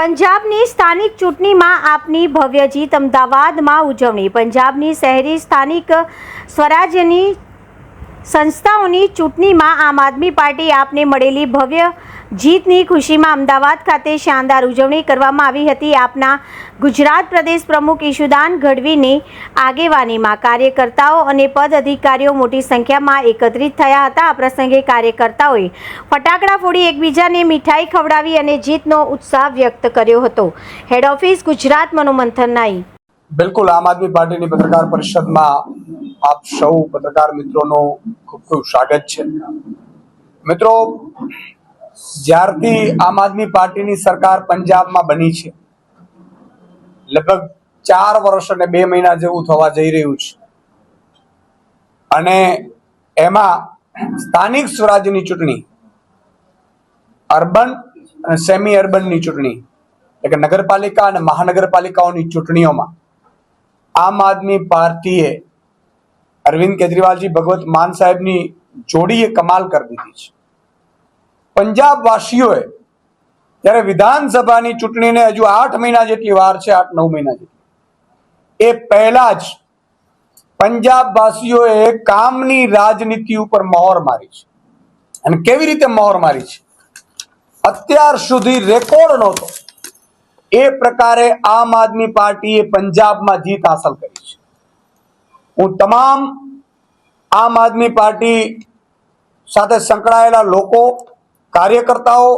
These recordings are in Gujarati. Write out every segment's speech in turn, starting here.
પંજાબની સ્થાનિક ચૂંટણીમાં આપની ભવ્ય જીત, અમદાવાદમાં ઉજવણી. પંજાબની શહેરી સ્થાનિક સ્વરાજ્યની સંસ્થાઓની ચૂંટણીમાં આમ આદમી પાર્ટી આપને મળેલી ભવ્ય જીતની ખુશીમાં અમદાવાદ ખાતે શાનદાર ઉજવણી કરવામાં આવી હતી. આપના ગુજરાત પ્રદેશ પ્રમુખ ઈશુદાન ગઢવીની આગેવાનીમાં કાર્યકર્તાઓ અને પદ અધિકારીઓ મોટી સંખ્યામાં એકત્રિત થયા હતા. આ પ્રસંગે કાર્યકર્તાઓએ ફટાકડા ફોડી એકબીજાને મીઠાઈ ખવડાવી અને જીતનો ઉત્સાહ વ્યક્ત કર્યો હતો. હેડ ઓફિસ ગુજરાત મનોમંથન નાઈ. બિલકુલ, આમ આદમી પાર્ટીની પત્રકાર પરિષદમાં આપ સૌ પત્રકાર મિત્રોનું ખૂબ ખૂબ સ્વાગત છે. મિત્રો, જ્યારથી આમ આદમી પાર્ટીની સરકાર પંજાબમાં બની છે, લગભગ 4 વર્ષ અને 2 મહિના જેવું થવા જઈ રહ્યું છે, અને એમાં સ્થાનિક સ્વરાજ્યની ચૂંટણી, અર્બન અને સેમી અર્બનની ચૂંટણી, એટલે કે નગરપાલિકા અને મહાનગરપાલિકાઓની ચૂંટણીઓમાં આમ આદમી પાર્ટીએ અરવિંદ કેજરીવાલજી, ભગવત માન સાહેબની જોડીએ કમાલ કરી દીધી છે. પંજાબ વાસીઓએ જ્યારે વિધાનસભાની ચૂંટણીને હજુ 8 મહિના જેટલી વાર છે, 8-9 મહિના જેટલી, એ પહેલા જ પંજાબ વાસીઓએ કામની રાજનીતિ ઉપર મહોર મારી છે. અને કેવી રીતે મહોર મારી છે? અત્યાર સુધી રેકોર્ડ નહોતો એ પ્રકારે આમ આદમી પાર્ટીએ પંજાબમાં જીત હાંસલ કરી છે. હું તમામ આમ આદમી પાર્ટી સાથે સંકળાયેલા લોકો, કાર્યકર્તાઓ,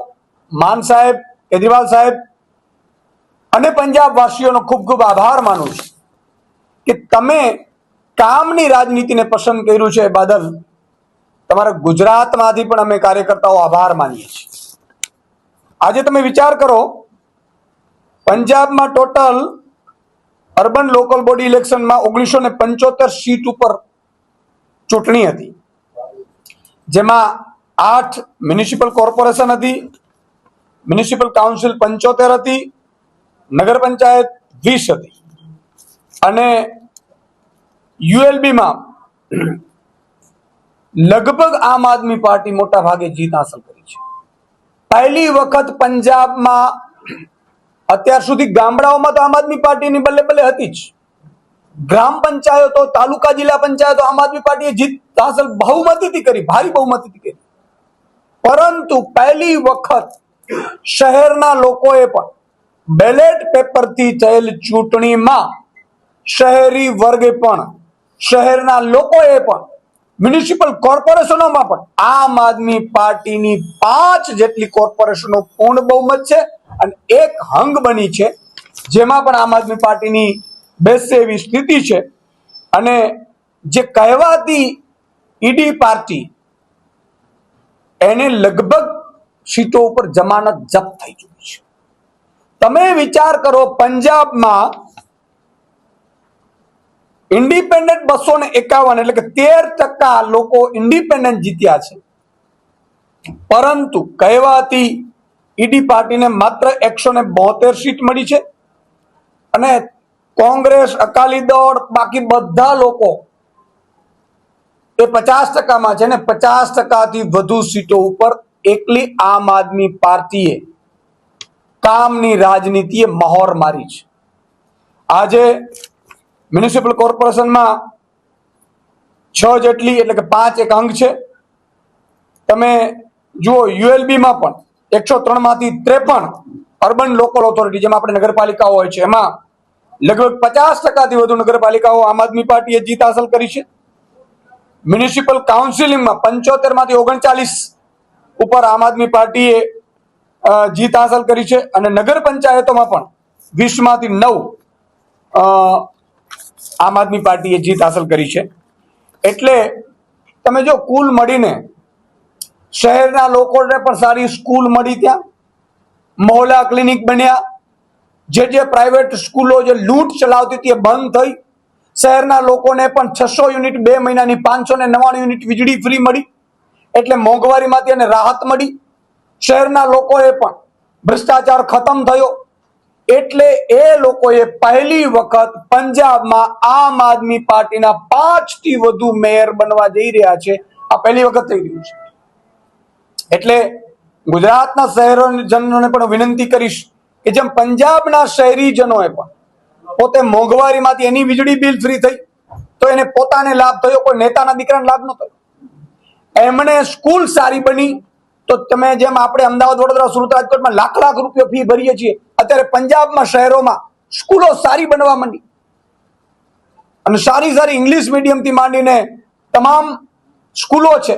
માન સાહેબ, કેજરીવાલ સાહેબ અને પંજાબ વાસીઓનો ખૂબ ખૂબ આભાર માનું છું કે તમે કામની રાજનીતિને પસંદ કર્યું છે. એ બદલ તમારા ગુજરાતમાંથી પણ અમે કાર્યકર્તાઓ આભાર માનીએ છીએ. આજે તમે વિચાર કરો, પંજાબમાં ટોટલ અર્બન લોકલ બોડી ઇલેક્શનમાં 1975 સીટ ઉપર ચૂંટણી હતી, જેમાં 8 મ્યુનિસિપલ કોર્પોરેશન હતી, મ્યુનિસિપલ કાઉન્સિલ 75 હતી, નગર પંચાયત 20 હતી, અને યુએલબીમાં લગભગ આમ આદમી પાર્ટી મોટા ભાગે જીત હાંસલ કરી છે. પહેલી વખત પંજાબમાં, અત્યાર સુધી ગામડાઓમાં તો આમ આદમી પાર્ટીની બલ્લે બલ્લે હતી જ, ગ્રામ પંચાયતો, તાલુકા જિલ્લા પંચાયતો આમ આદમી પાર્ટીએ જીત હાંસલ બહુમતીથી કરી, ભારી બહુમતીથી કરી. પરંતુ પહેલી વખત શહેરના લોકોએ પણ બેલેટ પેપરથી થયેલ ચૂંટણીમાં શહેરી વર્ગે પણ, શહેરના લોકોએ પણ, મ્યુનિસિપલ કોર્પોરેશનોમાં પણ આમ આદમી પાર્ટીની 5 જેટલી કોર્પોરેશનો પૂર્ણ બહુમત છે અને 1 હંગ બની છે, જેમાં પણ આમ આદમી પાર્ટીની બેસે એવી સ્થિતિ છે. અને જે કહેવાતી ઈડી પાર્ટી, એને લગભગ સીટો ઉપર જમાનત જપ્ત થઈ ચૂકી છે. તમે વિચાર કરો, પંજાબમાં ઇન્ડિપેન્ડન્ટ 251, એટલે કે 13% લોકો ઇન્ડિપેન્ડન્ટ જીત્યા છે. પરંતુ કહેવાતી ઈડી પાર્ટીને માત્ર 172 સીટ મળી છે, અને કોંગ્રેસ, અકાલી દળ, બાકી બધા લોકો એ 50%માં છે, ને 50%થી વધુ સીટો ઉપર એકલી આમ આદમી પાર્ટીએ કામની રાજનીતિએ મહોર મારી છે. આજે મ્યુનિસિપલ કોર્પોરેશનમાં 6 જેટલી, એટલે કે 5 એક અંગ છે. તમે જુઓ, યુએલબીમાં પણ 103 માંથી 53 અર્બન લોકલ ઓથોરિટી, જેમાં આપણે નગરપાલિકાઓ હોય છે, એમાં લગભગ 50%થી વધુ નગરપાલિકાઓ આમ આદમી પાર્ટીએ જીત હાંસલ કરી છે. મ્યુનિસિપલ કાઉન્સિલિંગમાં 75 માંથી 39 ઉપર આમ આદમી પાર્ટીએ જીત હાંસલ કરી છે, અને નગર પંચાયતોમાં પણ 20 માંથી 9 આમ આદમી પાર્ટીએ જીત હાંસલ કરી છે. એટલે તમે જો કુલ મળીને શહેરના લોકોને પણ સારી સ્કૂલ મળી, ત્યાં મોહલ્લા ક્લિનિક બન્યા, જે પ્રાઇવેટ સ્કૂલો જે લૂંટ ચલાવતી હતી એ બંધ થઈ, શહેરના લોકોને પણ 600 યુનિટ 2 મહિનાની 599 યુનિટ વીજળી ફ્રી મળી, એટલે મોંઘવારીમાંથી એને રાહત મળી. શહેરના લોકોએ પણ ભ્રષ્ટાચાર ખતમ થયો. એટલે એ લોકોએ પહેલી વખત પંજાબમાં આમ આદમી પાર્ટીના 5થી વધુ મેયર બનવા જઈ રહ્યા છે. આ પહેલી વખત થઈ રહ્યું છે. એટલે ગુજરાતના શહેરોજનોને પણ વિનંતી કરીશ કે જેમ પંજાબના શહેરીજનોએ પણ પોતે મોંઘવારીમાંથી એની વીજળી બિલ ફ્રી થઈ તો એને પોતાને લાભ થયો, કોઈ નેતાના દીકરાને લાભ ન થયો. એમણે સ્કૂલ સારી બની તો તમે જેમ આપણે અમદાવાદ, વડોદરા, સુરત, રાજકોટમાં લાખ લાખ રૂપિયા ફી ભરીએ છીએ, અત્યારે પંજાબમાં શહેરોમાં સ્કૂલો સારી બનવા માંડી અને સારી સારી ઇંગ્લિશ મીડિયમથી માંડીને તમામ સ્કૂલો છે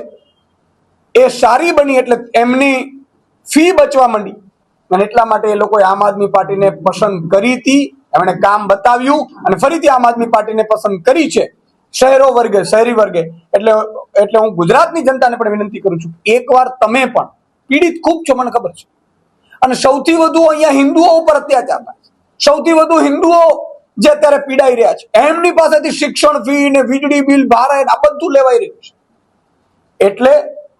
એ સારી બની એટલે એમની ફી બચવા માંડી અને એટલા માટે એ લોકોએ આમ આદમી પાર્ટીને પસંદ કરી હતી. એમણે કામ બતાવ્યું અને ફરીથી આમ આદમી પાર્ટીને પસંદ કરી છે શહેરી વર્ગે. એટલે હું ગુજરાતની જનતાને પણ વિનંતી કરું છું, એકવાર તમે પણ પીડિત ખૂબ છો, મને ખબર છે, અને સૌથી વધુ અહીંયા હિન્દુઓ ઉપર અત્યાચાર થાય છે, સૌથી વધુ હિન્દુઓ જે અત્યારે પીડાઈ રહ્યા છે, એમની પાસેથી શિક્ષણ ફી ને વીજળી બિલ ભારે આ બધું લેવાઈ રહ્યું છે. એટલે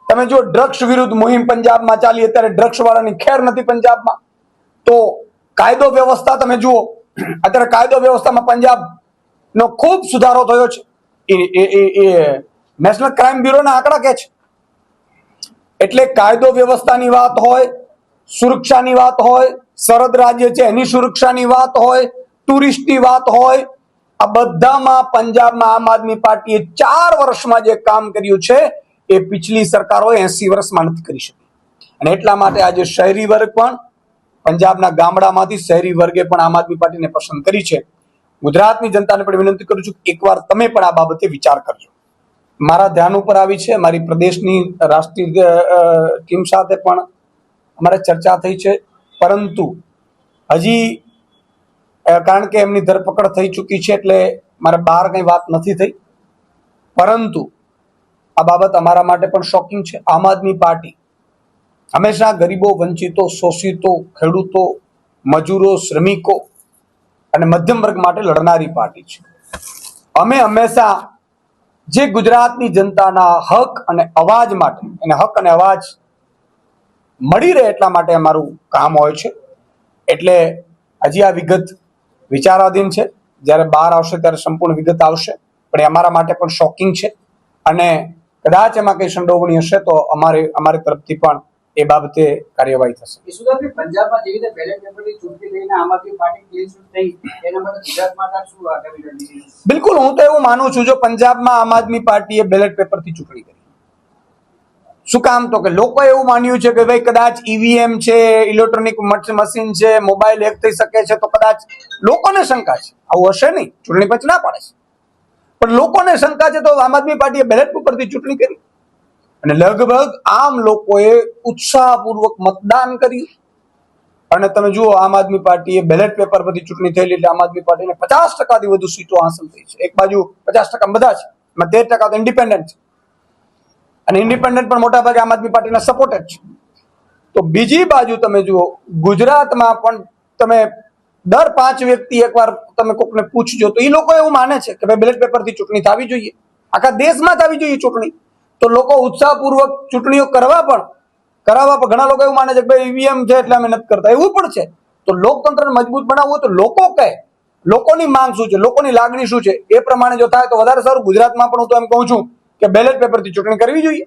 તમે જો ડ્રગ્સ વિરુદ્ધ મુહિમ પંજાબમાં ચાલી, અત્યારે ડ્રગ્સ વાળાની ખેર નથી પંજાબમાં. તો કાયદો વ્યવસ્થા તમે જુઓ, અત્યારે કાયદો વ્યવસ્થામાં પંજાબનો ખૂબ સુધારો થયો છે. એ નેશનલ ક્રાઇમ બ્યુરોના આંકડા કહે છે. એટલે કાયદો વ્યવસ્થાની વાત હોય, સુરક્ષાની વાત હોય, સરહદ રાજ્ય છે એની સુરક્ષાની વાત હોય, ટુરિસ્ટની વાત હોય, આ બધામાં પંજાબમાં આમ આદમી પાર્ટીએ 4 વર્ષમાં જે કામ કર્યું છે એ પિછલી સરકારોએ 80 વર્ષમાં નથી કરી શકી. અને એટલા માટે આજે શહેરી વર્ગ પણ પંજાબના ગામડામાંથી શહેરી વર્ગે પણ આમ આદમી પાર્ટીને પસંદ કરી છે. ગુજરાતની જનતાને પણ વિનંતી કરું છું કે એકવાર તમે પણ આ બાબતે વિચાર કરજો. મારા ધ્યાન ઉપર આવી છે, મારી પ્રદેશની રાષ્ટ્રીય ટીમ સાથે પણ અમારે ચર્ચા થઈ છે, પરંતુ હજી કારણ કે એમની ધરપકડ થઈ ચૂકી છે એટલે મારે બહાર કંઈ વાત નથી થઈ. પરંતુ આ બાબત અમારા માટે પણ શોકિંગ છે. આમ આદમી પાર્ટી હંમેશા ગરીબો, વંચિતો, શોષિતો, ખેડૂતો, મજૂરો, શ્રમિકો અને મધ્યમ વર્ગ માટે લડનારી પાર્ટી છે. અમે હંમેશા જે ગુજરાતની જનતાના હક અને અવાજ માટે, એને હક અને અવાજ મળી રહે એટલા માટે અમારું કામ હોય છે. એટલે હજી આ વિગત વિચારાધીન છે, જ્યારે બહાર આવશે ત્યારે સંપૂર્ણ વિગત આવશે, પણ એ અમારા માટે પણ શોકિંગ છે અને કદાચ એમાં કંઈ સંડોવણી હશે તો અમારી તરફથી પણ એ બાબતે કાર્યવાહી થશે. પંજાબમાં જેવી રીતે બેલેટ પેપરની ચૂંટણી લઈને આમ આદમી પાર્ટી ક્લીન સ્વીપ થઈ, એના માટે ગુજરાતમાં શું આગામી રણનીતિ? બિલકુલ, હું તો એવું માનું છું, જો પંજાબમાં આમ આદમી પાર્ટીએ બેલેટ પેપરથી ચૂંટણી કરી, શું કામ? તો કે લોકો એવું માન્યું છે કે ભાઈ કદાચ ઈવીએમ છે, ઇલેક્ટ્રોનિક મશીન છે, મોબાઈલ હેક થઈ શકે છે, તો કદાચ લોકોને શંકા છે. આવું હશે નહીં, ચૂંટણી પંચ ના પાડે છે, પણ લોકોને શંકા છે તો આમ આદમી પાર્ટીએ બેલેટ પેપરથી ચૂંટણી કરી અને લગભગ આમ લોકોએ ઉત્સાહપૂર્વક મતદાન કર્યું. અને તમે જુઓ, આમ આદમી પાર્ટીએ બેલેટ પેપર પરથી ચૂંટણી થયેલી એટલે આમ આદમી પાર્ટીને 50%થી વધુ સીટો હાંસલ થઈ છે. એક બાજુ 50% બધા છે, એમાં 13% તો ઇન્ડિપેન્ડન્ટ છે અને ઇન્ડિપેન્ડન્ટ પણ મોટા ભાગે આમ આદમી પાર્ટીના સપોર્ટેડ છે. તો બીજી બાજુ તમે જુઓ, ગુજરાતમાં પણ તમે દર 5 વ્યક્તિ એકવાર તમે કોકને પૂછજો તો એ લોકો એવું માને છે કે ભાઈ બેલેટ પેપરથી ચૂંટણી થવી જોઈએ, આખા દેશમાં થવી જોઈએ ચૂંટણી. તો લોકો ઉત્સાહપૂર્વક ચૂંટણીઓ કરાવવા પણ ઘણા લોકો એવું માને છે કે ભાઈ ઈવીએમ છે એટલે અમે નથી કરતા, એવું પણ છે. તો લોકતંત્રને મજબૂત બનાવવું તો લોકો કહે, લોકોની માંગ શું છે, લોકોની લાગણી શું છે, એ પ્રમાણે જો થાય તો વધારે સારું. ગુજરાતમાં પણ હું તો એમ કહું છું કે બેલેટ પેપરથી ચૂંટણી કરવી જોઈએ.